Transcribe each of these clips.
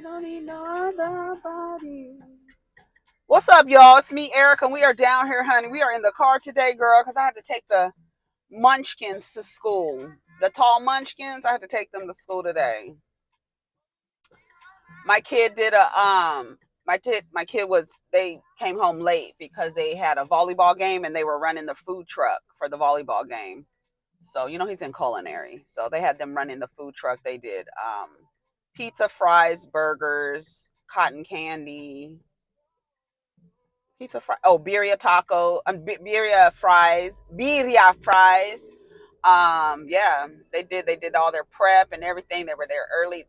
I don't need no other body. What's up, y'all? It's me, Erica, and we are down here, honey. We are in the car today, girl, because I had to take the munchkins to school. The tall munchkins, I had to take them to school today. My kid did a my kid was they came home late because they had a volleyball game and they were running the food truck for the volleyball game. So he's in culinary. So they had them running the food truck. They did pizza, fries, burgers, cotton candy, pizza fry. Oh, birria taco, birria fries. Yeah, they did all their prep and everything. They were there early.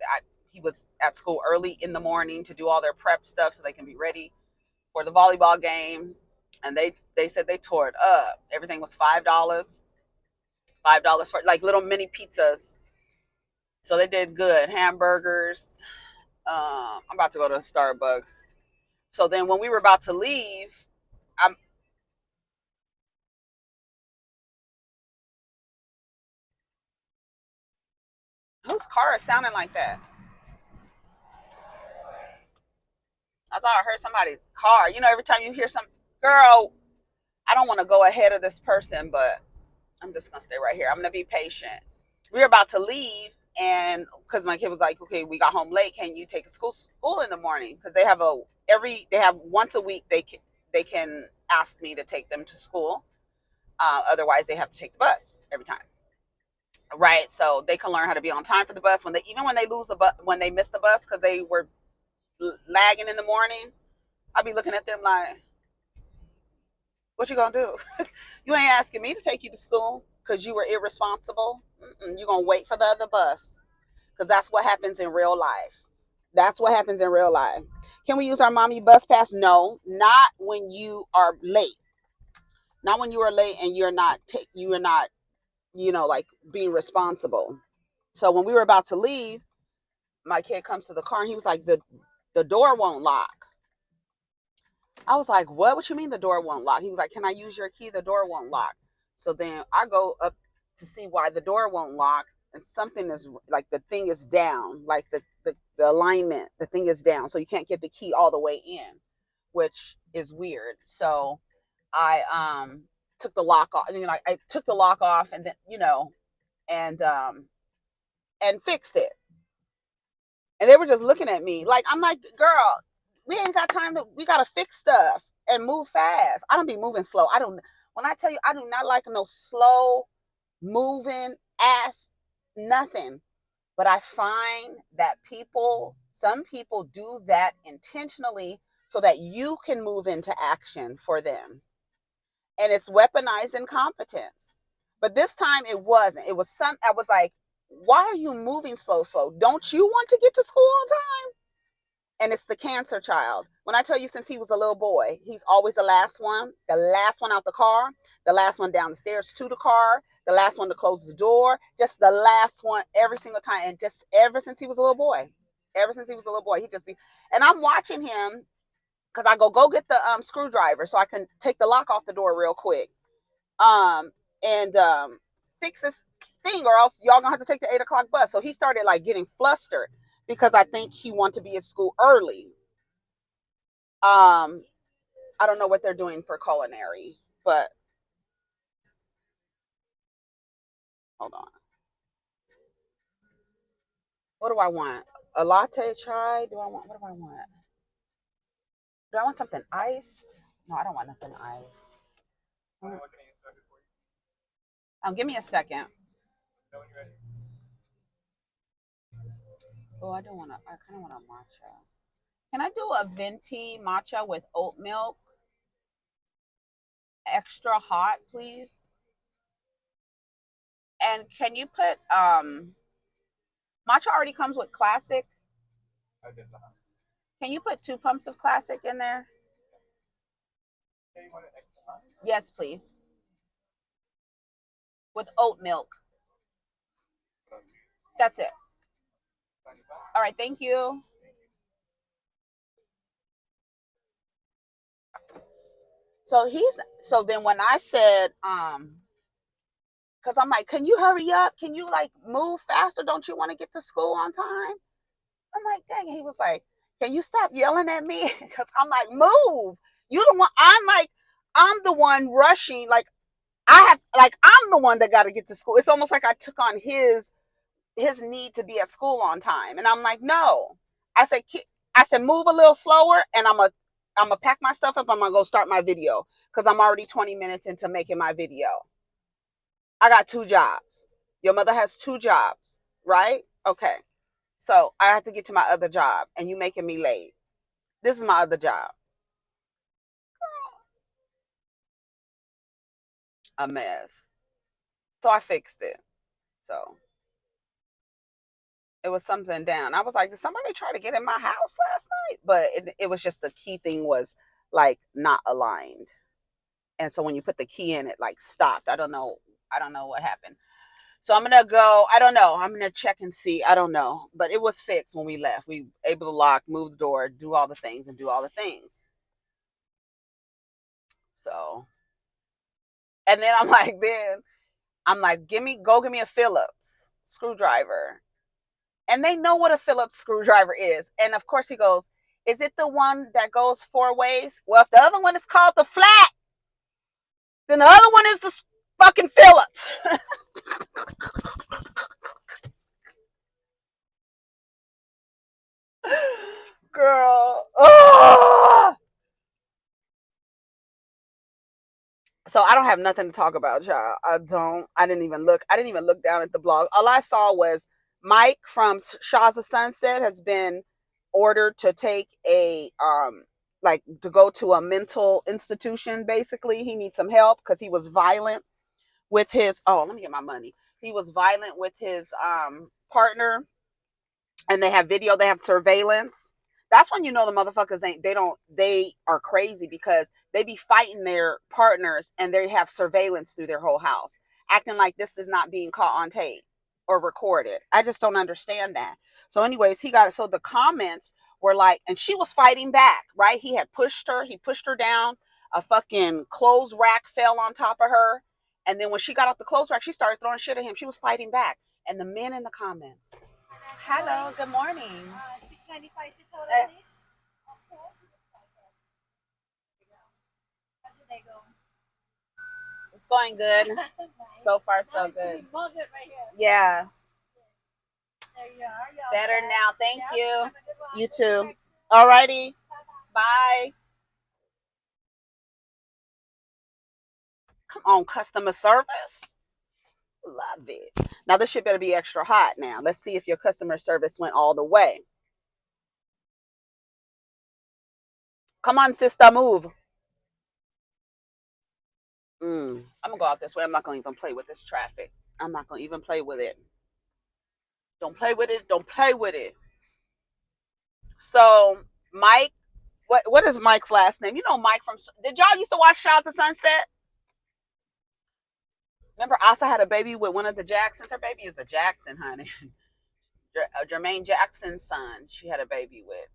He was at school early in the morning to do all their prep stuff so they can be ready for the volleyball game. And they said they tore it up. Everything was $5 for like little mini pizzas. So they did good. Hamburgers. I'm about to go to Starbucks. So then when we were about to leave, I'm whose car is sounding like that? I thought I heard somebody's car. Every time you hear some girl, I don't want to go ahead of this person, but I'm just gonna stay right here. I'm gonna be patient. We were about to leave, and because my kid was like, "Okay, we got home late. Can you take a school in the morning?" Because they have once a week they can ask me to take them to school. Otherwise, they have to take the bus every time. Right, so they can learn how to be on time for the bus when they lose the bus when they miss the bus because they were lagging in the morning. I'll be looking at them like, what you gonna do? You ain't asking me to take you to school because you were irresponsible. You gonna wait for the other bus because that's what happens in real life. That's what happens in real life. Can we use our mommy bus pass? No, not when you are late. Not when you are late and you are not like being responsible. So when we were about to leave, my kid comes to the car and he was like, the door won't lock. I was like, what you mean the door won't lock? He was like, can I use your key? The door won't lock. So then I go up to see why the door won't lock. And something is like the thing is down, like the alignment, the thing is down. So you can't get the key all the way in, which is weird. So I took the lock off. I mean, I took the lock off and then, and fixed it. And they were just looking at me like, I'm like, girl, we ain't got time we got to fix stuff and move fast. I don't be moving slow. When I tell you, I do not like no slow moving ass nothing. But I find that some people do that intentionally so that you can move into action for them. And it's weaponized incompetence. But this time it wasn't. I was like, why are you moving slow? Don't you want to get to school on time? And it's the cancer child. When I tell you, since he was a little boy, he's always the last one out the car, the last one down the stairs to the car, the last one to close the door, just the last one every single time. And just ever since he was a little boy, he just be, and I'm watching him because I go get the screwdriver so I can take the lock off the door real quick. And fix this thing or else y'all gonna have to take the 8 o'clock bus. So he started like getting flustered because I think he wanted to be at school early. I don't know what they're doing for culinary, but hold on. What do I want? A latte chai? What do I want? Do I want something iced? No, I don't want nothing iced. Give me a second. Oh, I kind of want a matcha. Can I do a venti matcha with oat milk? Extra hot, please. And can you put matcha already comes with classic? Can you put 2 pumps of classic in there? Yes, please. With oat milk. That's it. All right, thank you. So then when I said, because I'm like, can you hurry up? Can you like move faster? Don't you want to get to school on time? I'm like, dang. He was like, can you stop yelling at me? Because I'm like, move. You the one. I'm the one rushing. Like I'm the one that got to get to school. It's almost like I took on his need to be at school on time, and I'm like, no. I said, move a little slower, and I'm gonna pack my stuff up. I'm gonna go start my video because I'm already 20 minutes into making my video. I got 2 jobs. Your mother has 2 jobs, right? Okay. So I have to get to my other job, and you making me late. This is my other job. A mess. So I fixed it. So it was something down. I was like, did somebody try to get in my house last night? But it was just the key thing was like not aligned. And so when you put the key in, it like stopped. I don't know. I don't know what happened. So I'm gonna go. I don't know. I'm gonna check and see. I don't know. But it was fixed when we left. We able to lock, move the door, do all the things, and do all the things. So, and then I'm like, give me a Phillips screwdriver. And they know what a Phillips screwdriver is. And of course he goes, is it the one that goes 4 ways? Well, if the other one is called the flat, then the other one is the fucking Phillips. Girl. Oh! So I don't have nothing to talk about, y'all. I didn't even look down at the blog. All I saw was Mike from Shah's of Sunset has been ordered to take a like to go to a mental institution. Basically, he needs some help because he was violent with his, oh, let me get my money. He was violent with his partner, and they have video, they have surveillance. That's when you know the motherfuckers they are crazy because they be fighting their partners and they have surveillance through their whole house, acting like this is not being caught on tape or recorded. I just don't understand that. So anyways, he got it. So the comments were like, and she was fighting back, right? He pushed her down. A fucking clothes rack fell on top of her. And then when she got off the clothes rack, she started throwing shit at him. She was fighting back. And the men in the comments, hello, good morning. 695 yes. It's going good. So far, so good. Yeah. Better now. Thank you. You too. Alrighty. Bye. Come on, customer service. Love it. Now this shit better be extra hot now. Let's see if your customer service went all the way. Come on, sister, move. I'm gonna go out this way. I'm not gonna even play with this traffic. I'm not gonna even play with it. Don't play with it. Don't play with it. So Mike, what is Mike's last name? You know Mike from. Did y'all used to watch Shouhed of Sunset? Remember, Asa had a baby with one of the Jacksons. Her baby is a Jackson, honey. Jermaine Jackson's son. She had a baby with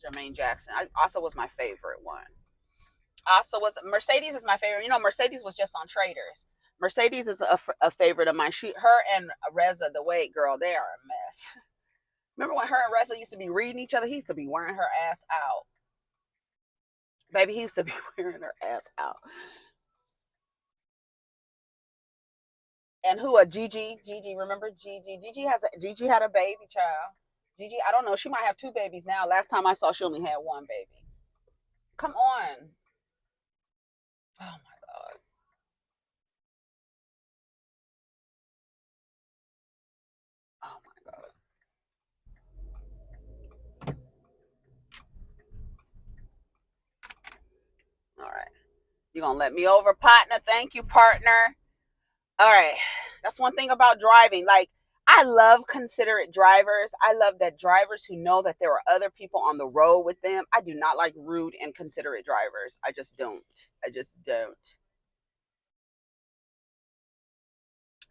Jermaine Jackson. Asa was my favorite one. Asa was Mercedes is my favorite. You know, Mercedes was just on Traders. Mercedes is a favorite of mine. Her and Reza, the Wade girl, they are a mess. Remember when her and Reza used to be reading each other? He used to be wearing her ass out. Baby, he used to be wearing her ass out. And who a Gigi? Gigi, remember Gigi? Gigi had a baby child. Gigi, I don't know. She might have 2 babies now. Last time I saw, she only had 1 baby. Come on. Oh my God. Oh my God. All right. You're going to let me over, partner? Thank you, partner. All right. That's one thing about driving. Like, I love considerate drivers. I love that drivers who know that there are other people on the road with them. I do not like rude and considerate drivers. I just don't. I just don't.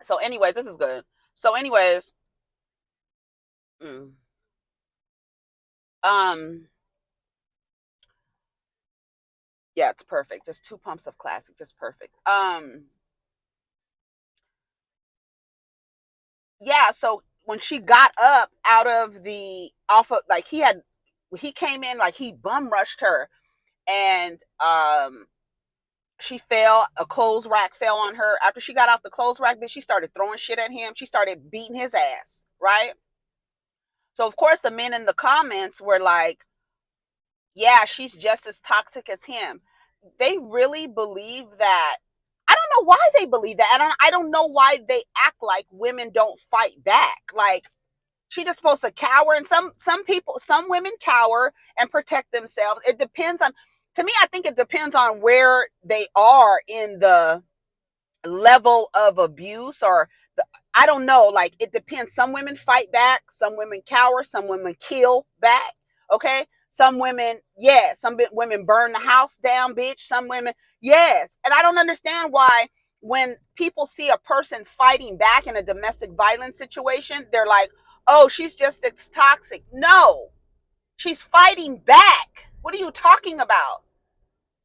So anyways, this is good. So anyways, yeah, it's perfect. Just 2 pumps of classic, just perfect. Yeah, so when she got up out of the off of, like, he came in like he bum rushed her, and she fell. A clothes rack fell on her. After she got off the clothes rack, bitch, she started throwing shit at him. She started beating his ass, right? So of course the men in the comments were like, yeah, she's just as toxic as him. They really believe that. I don't know why they believe that. I don't know why they act like women don't fight back. Like, she just supposed to cower, and some women cower and protect themselves. It depends on, to me, I think it depends on where they are in the level of abuse, or I don't know, like, it depends. Some women fight back, some women cower, some women kill back. Okay, some women, yes, some women burn the house down, bitch. Some women, yes. And I don't understand why when people see a person fighting back in a domestic violence situation, they're like, oh, she's just as toxic. No, she's fighting back. What are you talking about?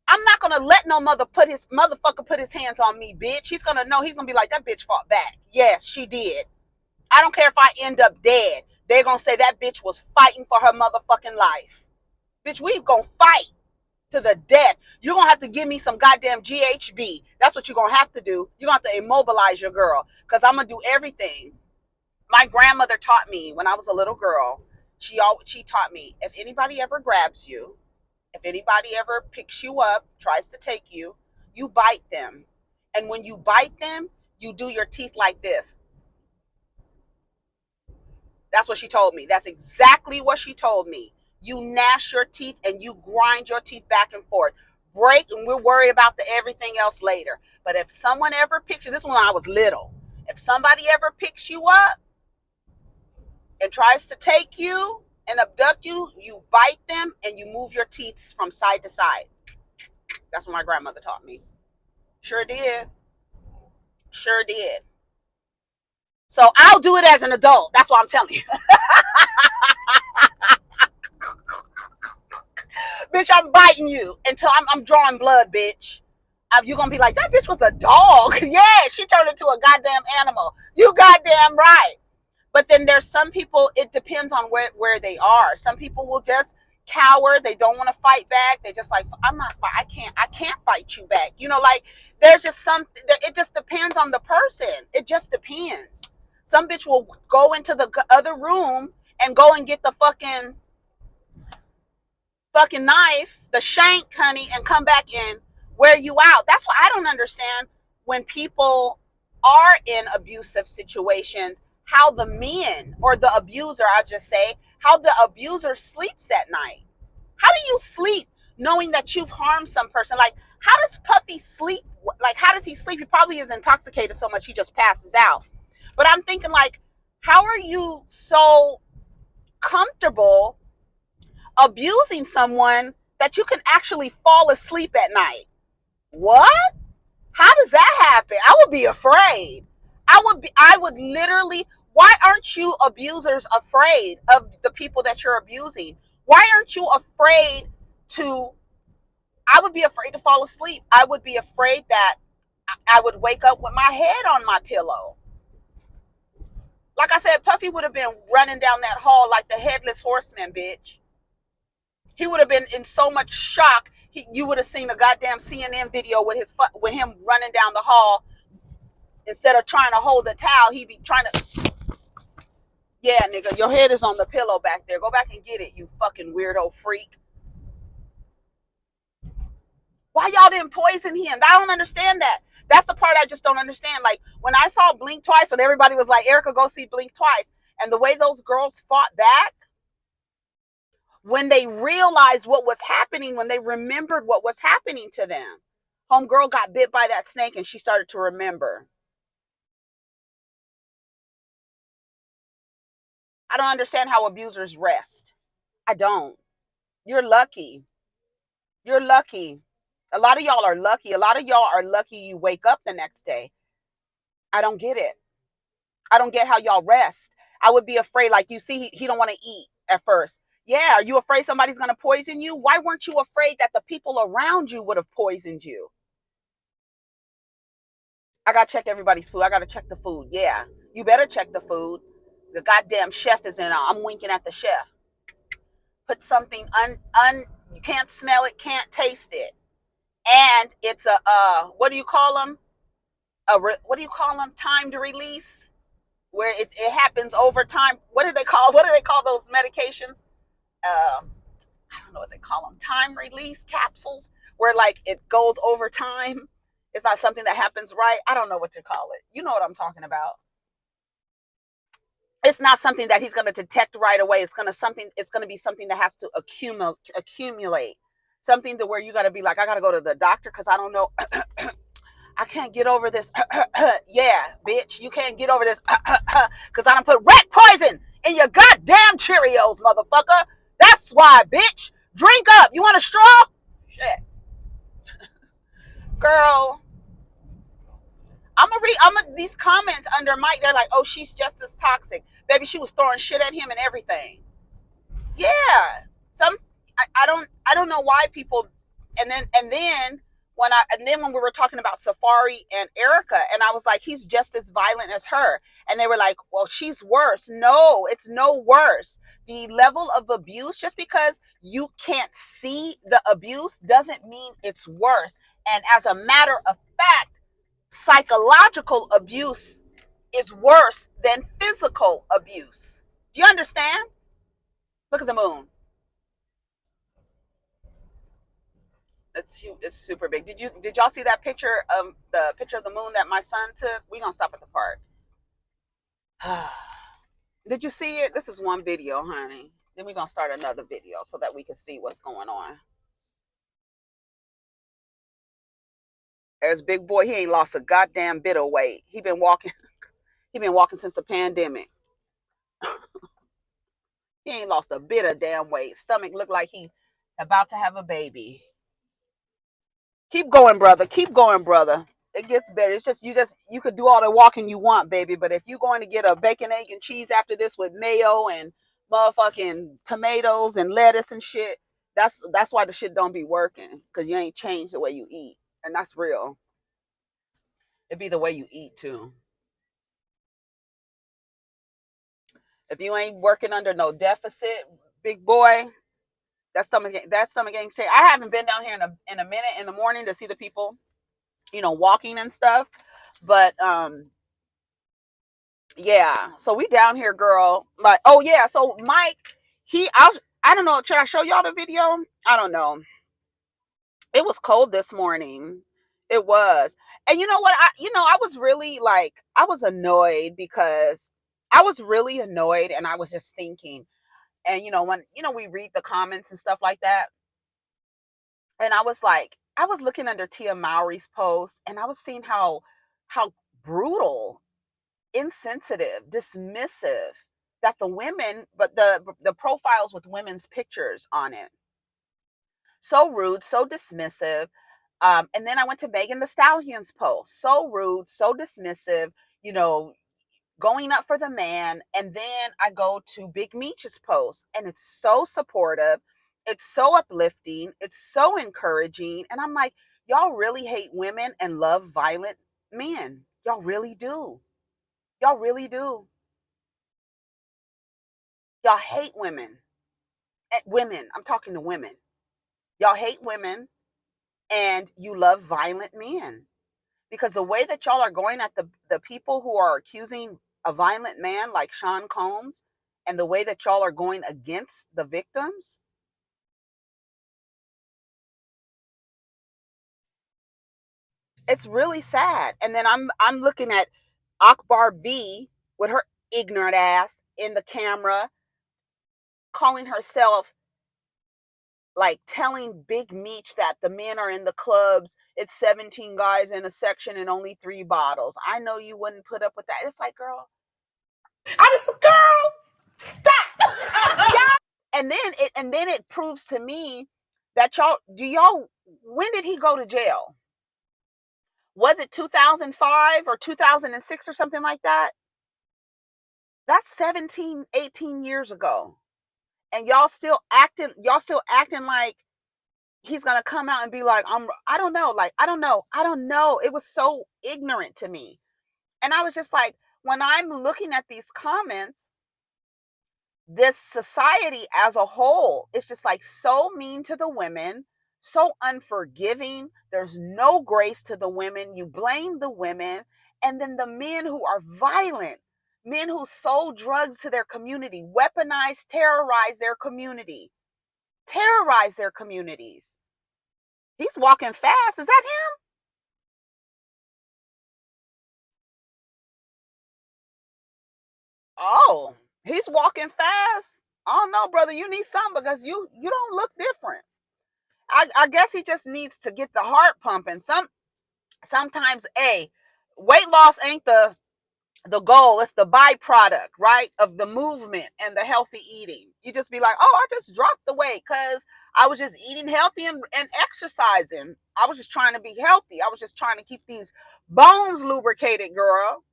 I'm not gonna let no motherfucker put his hands on me, bitch. He's gonna know. He's gonna be like, that bitch fought back. Yes, she did. I don't care if I end up dead. They're gonna say that bitch was fighting for her motherfucking life. Bitch, we gonna fight to the death. You're gonna have to give me some goddamn GHB. That's what you're gonna have to do. You're gonna have to immobilize your girl, because I'm gonna do everything. My grandmother taught me when I was a little girl. She taught me, if anybody ever grabs you, if anybody ever picks you up, tries to take you, you bite them. And when you bite them, you do your teeth like this. That's what she told me. That's exactly what she told me. You gnash your teeth and you grind your teeth back and forth. Break, and we'll worry about everything else later. But if someone ever picks you, this is when I was little. If somebody ever picks you up and tries to take you and abduct you, you bite them and you move your teeth from side to side. That's what my grandmother taught me. Sure did. Sure did. So I'll do it as an adult. That's what I'm telling you. Bitch, I'm biting you until I'm drawing blood, bitch. You're going to be like, that bitch was a dog. Yeah, she turned into a goddamn animal. You goddamn right. But then there's some people, it depends on where they are. Some people will just cower. They don't want to fight back. They just like, I can't fight you back. You know, like, there's just it just depends on the person. It just depends. Some bitch will go into the other room and go and get the fucking knife, the shank, honey, and come back and wear you out. That's why I don't understand when people are in abusive situations, how the men, or the abuser, I'll just say, how the abuser sleeps at night. How do you sleep knowing that you've harmed some person? Like, how does Puffy sleep? Like, how does he sleep? He probably is intoxicated so much he just passes out. But I'm thinking, like, how are you so comfortable abusing someone that you can actually fall asleep at night? What? How does that happen? I would be afraid. I would literally, why aren't you abusers afraid of the people that you're abusing? Why aren't you afraid I would be afraid to fall asleep. I would be afraid that I would wake up with my head on my pillow. Like I said, Puffy would have been running down that hall like the headless horseman, bitch. He would have been in so much shock. You would have seen a goddamn CNN video with him running down the hall. Instead of trying to hold the towel, he'd be trying to. Yeah, nigga, your head is on the pillow back there. Go back and get it, you fucking weirdo freak. Why y'all didn't poison him? I don't understand that. That's the part I just don't understand. Like, when I saw Blink Twice, when everybody was like, Erica, go see Blink Twice. And the way those girls fought back, when they realized what was happening, when they remembered what was happening to them. Homegirl got bit by that snake and she started to remember. I don't understand how abusers rest. I don't. You're lucky. You're lucky. A lot of y'all are lucky. A lot of y'all are lucky you wake up the next day. I don't get it. I don't get how y'all rest. I would be afraid. Like, you see, he don't want to eat at first. Yeah, are you afraid somebody's going to poison you? Why weren't you afraid that the people around you would have poisoned you? I got to check everybody's food. I got to check the food. Yeah, you better check the food. The goddamn chef is in. I'm winking at the chef. Put something you can't smell it, can't taste it, and it's a what do you call them? What do you call them? Timed release, where it happens over time. What do they call? What do they call those medications? I don't know what they call them. Time release capsules, where like it goes over time. It's not something that happens right. I don't know what to call it. You know what I'm talking about. It's not something that he's going to detect right away. It's going to be something that has to accumulate. Something to where you got to be like, I got to go to the doctor because I don't know. I can't get over this. Yeah, bitch, you can't get over this because I don't put rat poison in your goddamn Cheerios, motherfucker. That's why, bitch. Drink up. You want a straw? Shit. Girl, these comments under Mike, they're like, oh, she's just as toxic. Baby, she was throwing shit at him and everything. Yeah. Some I don't know why people and then when we were talking about Safaree&Erica, and I was like, he's just as violent as her. And they were like, well, she's worse. No, it's no worse. The level of abuse, just because you can't see the abuse doesn't mean it's worse. And as a matter of fact, psychological abuse is worse than physical abuse. Do you understand? Look at the moon. It's super big. Did y'all see that picture of the moon that my son took? We gonna stop at the park. Did you see it? This is one video, honey. Then we gonna start another video so that we can see what's going on. There's big boy. He ain't lost a goddamn bit of weight. He been walking. He been walking since the pandemic. He ain't lost a bit of damn weight. Stomach look like he about to have a baby. Keep going, brother. Keep going, brother. It gets better. It's just you could do all the walking you want, baby. But if you're going to get a bacon, egg, and cheese after this with mayo and motherfucking tomatoes and lettuce and shit, that's why the shit don't be working. Because you ain't changed the way you eat. And that's real. It be the way you eat too. If you ain't working under no deficit, big boy, that stomach ain't say. I haven't been down here in a minute in the morning to see the people, walking and stuff. But yeah, so we down here, girl. Like, oh yeah, so Mike, I don't know, should I show y'all the video? I don't know. It was cold this morning. It was. And you know what? I was really like, I was annoyed because I was really annoyed, and I was just thinking, and when we read the comments and stuff like that, and I was looking under Tia Mowry's post, and I was seeing how brutal, insensitive, dismissive that the women, but the profiles with women's pictures on it, so rude, so dismissive. And then I went to Megan Thee Stallion's post, so rude, so dismissive, going up for the man. And then I go to Big Meech's post, and it's so supportive, it's so uplifting, it's so encouraging. And I'm like, y'all really hate women and love violent men. Y'all really do. Y'all really do. Y'all hate women. Women, I'm talking to women. Y'all hate women and you love violent men. Because the way that y'all are going at the people who are accusing a violent man like Sean Combs, and the way that y'all are going against the victims, it's really sad. And then I'm looking at Akbar V with her ignorant ass in the camera, calling herself, like, telling Big Meech that the men are in the clubs. It's 17 guys in a section and only 3 bottles. I know you wouldn't put up with that. It's like, girl, girl, stop. And then it proves to me that when did he go to jail? Was it 2005 or 2006 or something like that? That's 17, 18 years ago. And y'all still acting like he's gonna come out and be like, I don't know, like, I don't know. It was so ignorant to me. And I was just like, when I'm looking at these comments, this society as a whole is just like so mean to the women, so unforgiving. There's no grace to the women. You blame the women. And then the men who are violent, men who sold drugs to their community, weaponize, terrorize their community, terrorize their communities. He's walking fast. Is that him? Oh, he's walking fast. Oh no, brother, you need some because you don't look different. I guess he just needs to get the heart pumping. Sometimes weight loss ain't the goal. It's the byproduct, right, of the movement and the healthy eating. You just be like, oh, I just dropped the weight because I was just eating healthy and exercising. I was just trying to be healthy. I was just trying to keep these bones lubricated, girl.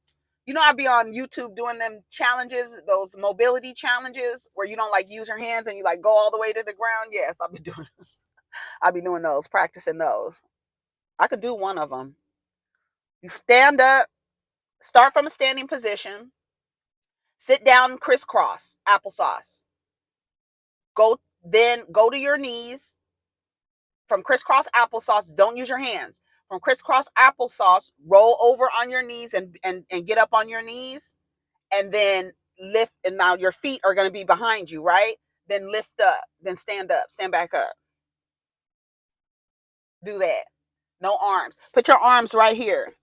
You know, I'd be on YouTube doing them challenges, those mobility challenges where you don't like use your hands and you like go all the way to the ground. Yes, I'll be doing those, practicing those. I could do one of them. You stand up, start from a standing position, sit down crisscross, applesauce. Go to your knees from crisscross applesauce. Don't use your hands. From crisscross applesauce, roll over on your knees and get up on your knees and then lift. And now your feet are going to be behind you, right? Then lift up, then stand up, stand back up. Do that. No arms. Put your arms right here.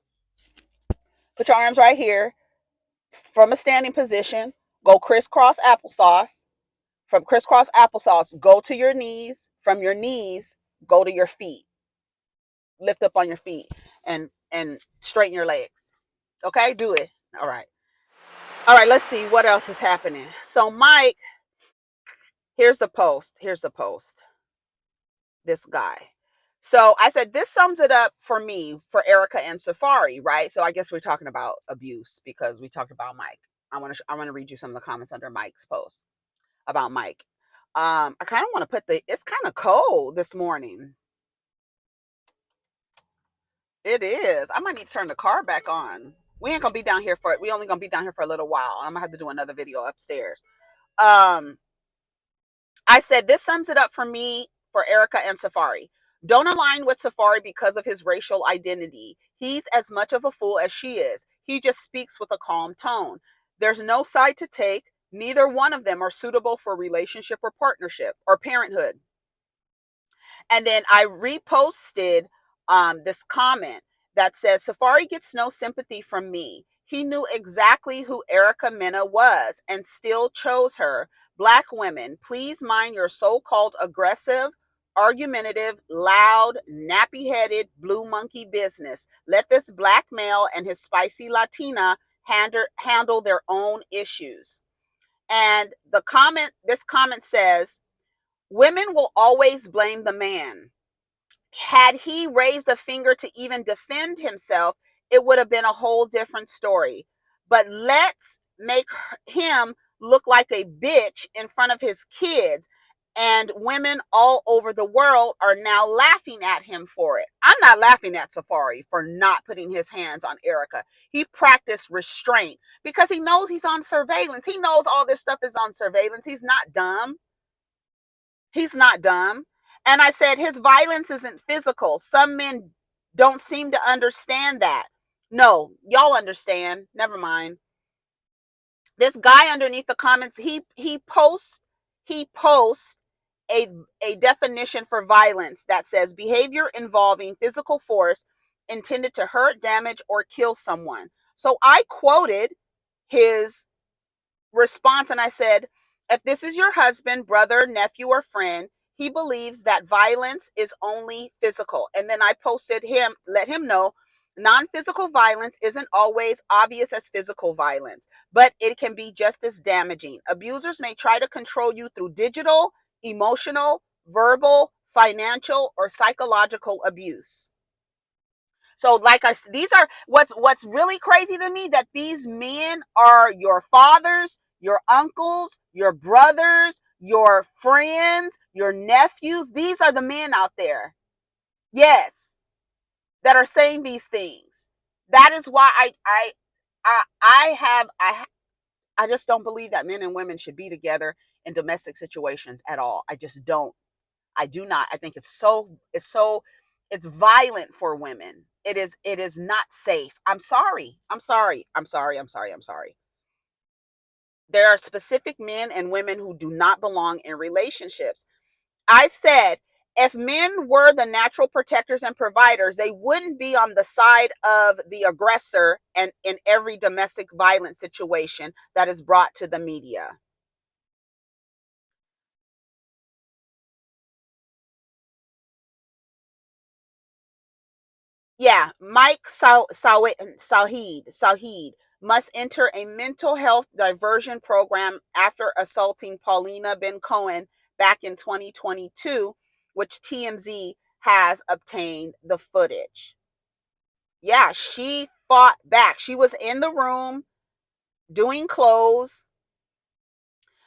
Put your arms right here from a standing position. Go crisscross applesauce. From crisscross applesauce, go to your knees. From your knees, go to your feet. Lift up on your feet and straighten your legs. Okay, do it. All right. All right, let's see what else is happening. So Mike, here's the post. Here's the post. This guy. So I said this sums it up for me, for Erica and Safaree, right? So I guess we're talking about abuse because we talked about Mike. I want to read you some of the comments under Mike's post about Mike. I kind of want to put it's kind of cold this morning. It is. I might need to turn the car back on. We ain't gonna be down here we only gonna be down here for a little while. I'm gonna have to do another video upstairs. Um, I said this sums it up for me, for Erica and Safaree. Don't align with Safaree because of his racial identity. He's as much of a fool as she is. He just speaks with a calm tone. There's no side to take. Neither one of them are suitable for relationship or partnership or parenthood. And then I reposted this comment that says, Safaree gets no sympathy from me. He knew exactly who Erica Mena was and still chose her. Black women, please mind your so-called aggressive, argumentative, loud, nappy-headed, blue monkey business. Let this black male and his spicy Latina handle their own issues. And this comment says, women will always blame the man. Had he raised a finger to even defend himself, it would have been a whole different story. But let's make him look like a bitch in front of his kids. And women all over the world are now laughing at him for it. I'm not laughing at Safaree for not putting his hands on Erica. He practiced restraint because he knows he's on surveillance. He knows all this stuff is on surveillance. He's not dumb. He's not dumb. And I said, his violence isn't physical. Some men don't seem to understand that. No, y'all understand. Never mind. This guy underneath the comments, he posts a definition for violence that says behavior involving physical force intended to hurt, damage, or kill someone. So I quoted his response and I said, if this is your husband, brother, nephew, or friend, he believes that violence is only physical. And then I posted let him know non-physical violence isn't always obvious as physical violence, but it can be just as damaging. Abusers may try to control you through digital, emotional, verbal, financial, or psychological abuse. So like these are what's really crazy to me, that these men are your fathers, your uncles, your brothers, your friends, your nephews. These are the men out there. Yes, that are saying these things. That is why I I just don't believe that men and women should be together in domestic situations at all. I just don't. I do not. I think it's violent for women. It is not safe. I'm sorry. I'm sorry. I'm sorry. I'm sorry. I'm sorry. There are specific men and women who do not belong in relationships. I said, if men were the natural protectors and providers, they wouldn't be on the side of the aggressor and in every domestic violence situation that is brought to the media. Yeah, Mike Shouhed must enter a mental health diversion program after assaulting Paulina Ben Cohen back in 2022, which TMZ has obtained the footage. Yeah, she fought back. She was in the room doing clothes.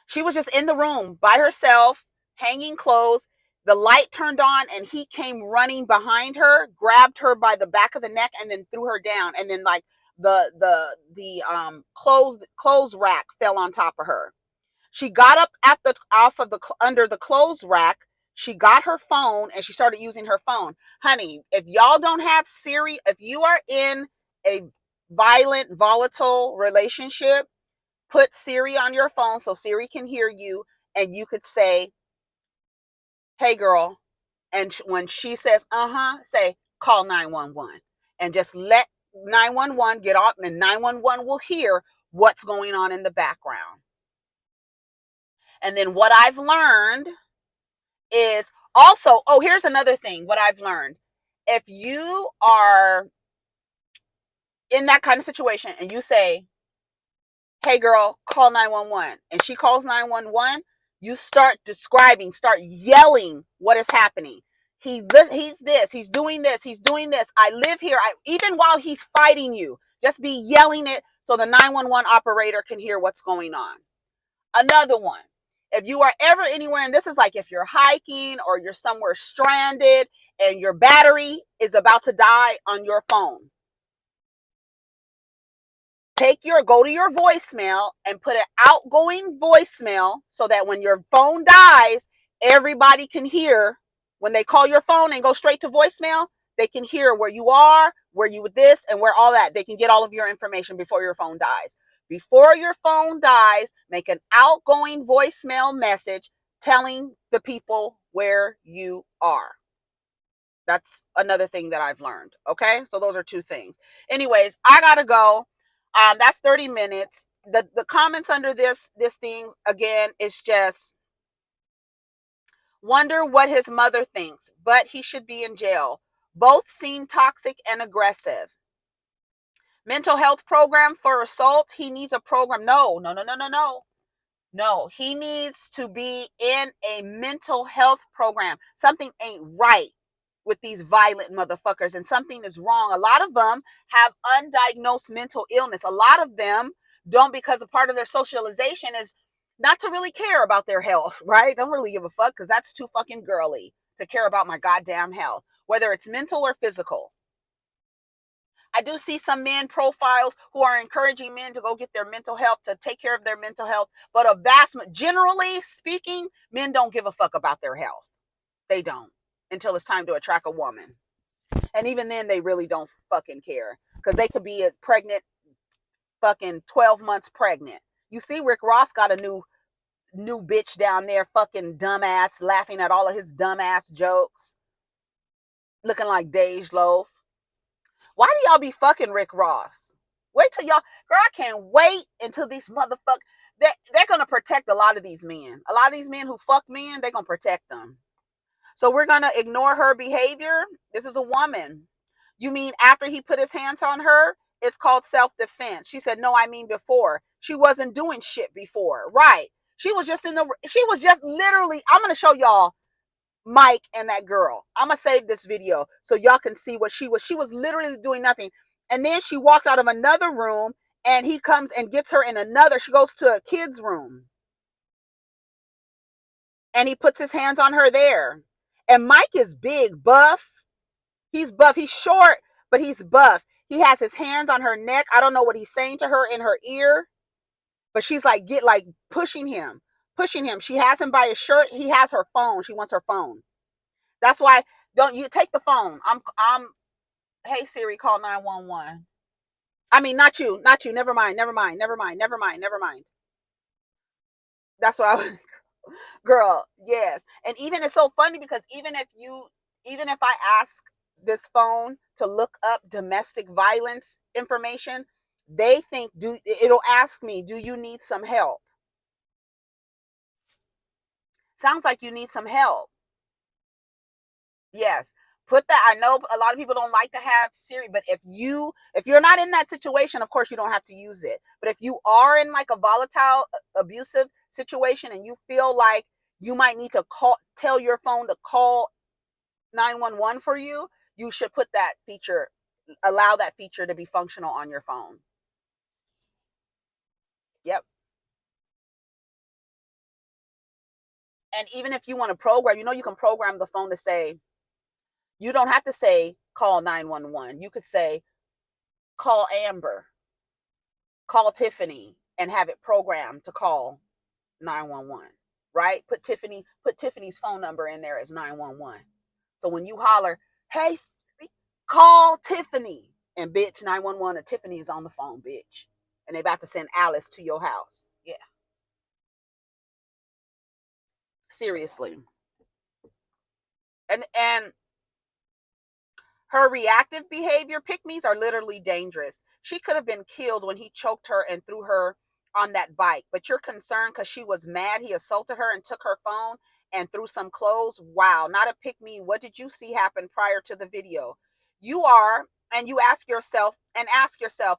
She was just in the room by herself, hanging clothes. The light turned on and he came running behind her, grabbed her by the back of the neck and then threw her down. And then like the clothes rack fell on top of her. She got up at the off of the under the clothes rack. She got her phone and she started using her phone. Honey, if y'all don't have Siri, if you are in a violent, volatile relationship, put Siri on your phone so Siri can hear you and you could say, "Hey girl." And when she says, say, "Call 911." And just let 911 get off and 911 will hear what's going on in the background. And then what I've learned is also, oh, here's another thing. What I've learned. If you are in that kind of situation and you say, "Hey girl, call 911," and she calls 911, you start describing, start yelling what is happening. He's this, he's doing this, he's doing this. I live here. Even while he's fighting you, just be yelling it so the 911 operator can hear what's going on. Another one. If you are ever anywhere, and this is like if you're hiking or you're somewhere stranded and your battery is about to die on your phone, go to your voicemail and put an outgoing voicemail so that when your phone dies, everybody can hear. When they call your phone and go straight to voicemail, they can hear where you are, where you with this, and where all that. They can get all of your information before your phone dies. Before your phone dies, make an outgoing voicemail message telling the people where you are. That's another thing that I've learned. Okay, so those are two things. Anyways, I gotta go. That's 30 minutes. The comments under this thing again is just wonder what his mother thinks, but he should be in jail. Both seem toxic and aggressive. Mental health program for assault. He needs a program. No. No, he needs to be in a mental health program. Something ain't right with these violent motherfuckers and something is wrong. A lot of them have undiagnosed mental illness. A lot of them don't, because a part of their socialization is not to really care about their health, right? Don't really give a fuck because that's too fucking girly to care about my goddamn health, whether it's mental or physical. I do see some men profiles who are encouraging men to go get their mental health, to take care of their mental health. But generally speaking, men don't give a fuck about their health. They don't until it's time to attract a woman. And even then, they really don't fucking care because they could be as pregnant, fucking 12 months pregnant. You see, Rick Ross got a new bitch down there, fucking dumbass, laughing at all of his dumbass jokes, looking like Dej Loaf. Why do y'all be fucking Rick Ross? Wait till y'all, girl, I can't wait until these motherfuckers, they're going to protect a lot of these men. A lot of these men who fuck men, they're going to protect them. So we're going to ignore her behavior. This is a woman. You mean after he put his hands on her? It's called self-defense. She said, no, I mean before. She wasn't doing shit before. Right. She was just literally, I'm going to show y'all Mike and that girl. I'm going to save this video so y'all can see what she was. She was literally doing nothing. And then she walked out of another room and he comes and gets her in another. She goes to a kid's room. And he puts his hands on her there. And Mike is big, buff. He's buff. He's short, but he's buff. He has his hands on her neck. I don't know what he's saying to her in her ear. But she's like, get like pushing him. She has him by his shirt. He has her phone. She wants her phone. That's why, don't you take the phone. Hey Siri, call 911. I mean, not you. Never mind. That's what I was, girl. Yes. And even it's so funny because even if I ask this phone to look up domestic violence information, they think it'll ask me, do you need some help? Sounds like you need some help. Yes. Put that. I know a lot of people don't like to have Siri, but if you're not in that situation, of course you don't have to use it. But if you are in like a volatile, abusive situation and you feel like you might need to tell your phone to call 911 for you, you should put that feature, allow that feature to be functional on your phone. Yep. And even if you want to program, you can program the phone to say, you don't have to say call 911. You could say call Amber, call Tiffany, and have it programmed to call 911. Right? Put Tiffany's phone number in there as 911. So when you holler, hey, call Tiffany, and bitch, 911 and Tiffany is on the phone, bitch. And they about to send Alice to your house. Yeah. Seriously. And her reactive behavior pick-me's are literally dangerous. She could have been killed when he choked her and threw her on that bike. But you're concerned because she was mad. He assaulted her and took her phone and threw some clothes. Wow, not a pick-me. What did you see happen prior to the video? You are, and you ask yourself,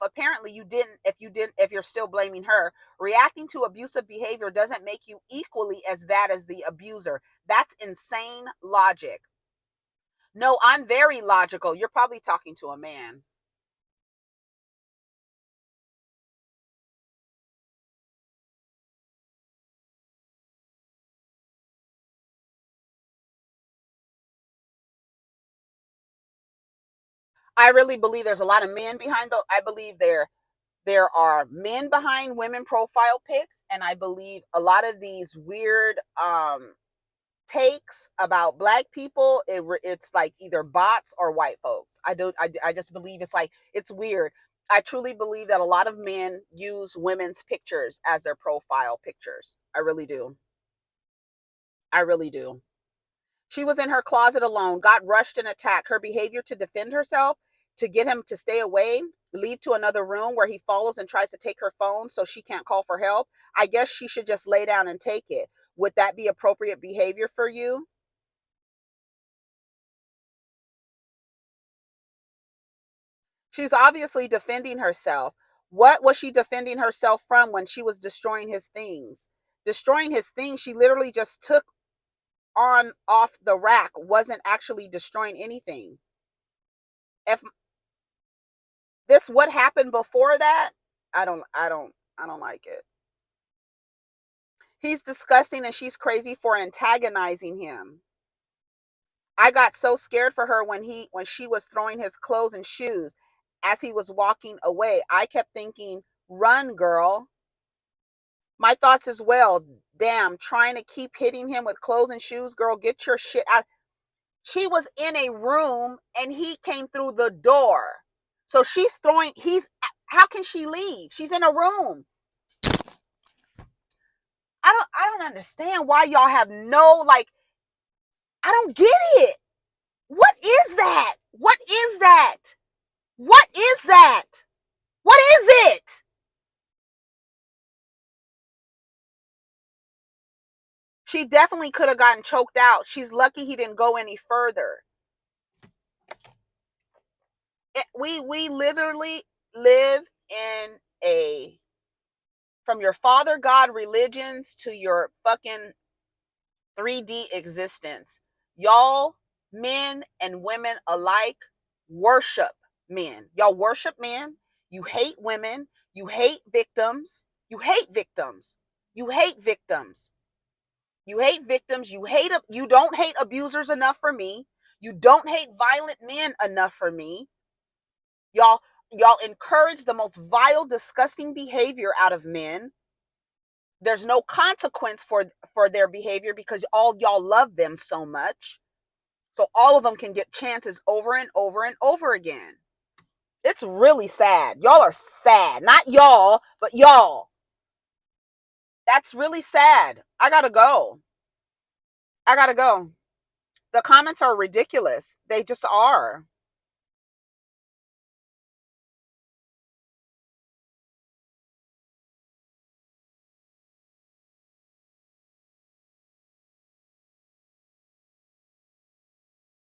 apparently you didn't, if you're still blaming her. Reacting to abusive behavior doesn't make you equally as bad as the abuser. That's insane logic. No, I'm very logical. You're probably talking to a man. I really believe there's a lot of men behind those. I believe there are men behind women profile pics, and I believe a lot of these weird takes about black people, it's like either bots or white folks. I just believe it's weird. I truly believe that a lot of men use women's pictures as their profile pictures. I really do. I really do. She was in her closet alone, got rushed and attacked. Her behavior to defend herself, to get him to stay away, leave to another room where he follows and tries to take her phone so she can't call for help. I guess she should just lay down and take it. Would that be appropriate behavior for you? She's obviously defending herself. What was she defending herself from when she was destroying his things? Destroying his things, she literally just took on off the rack, wasn't actually destroying anything. If this what happened before that, I don't like it. He's disgusting and she's crazy for antagonizing him. I got so scared for her when she was throwing his clothes and shoes as he was walking away. I kept thinking, run, girl. My thoughts as well. Damn, trying to keep hitting him with clothes and shoes, girl, get your shit out. She was in a room and he came through the door. So how can she leave? She's in a room. I don't understand why y'all have no, like, I don't get it. What is that? What is that? What is that? What is it? She definitely could have gotten choked out. She's lucky he didn't go any further. We literally live in from your father god religions to your fucking 3D existence. Y'all, men and women alike, worship men. Y'all worship men. You hate women. You hate victims. You hate victims. You hate victims. You hate victims. You don't hate abusers enough for me. You don't hate violent men enough for me. Y'all encourage the most vile, disgusting behavior out of men. There's no consequence for their behavior because all y'all love them so much. So all of them can get chances over and over and over again. It's really sad. Y'all are sad. Not y'all, but y'all. That's really sad. I gotta go. I gotta go. The comments are ridiculous. They just are.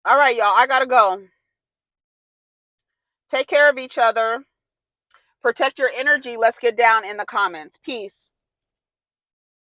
All right, y'all. I gotta go. Take care of each other. Protect your energy. Let's get down in the comments. Peace.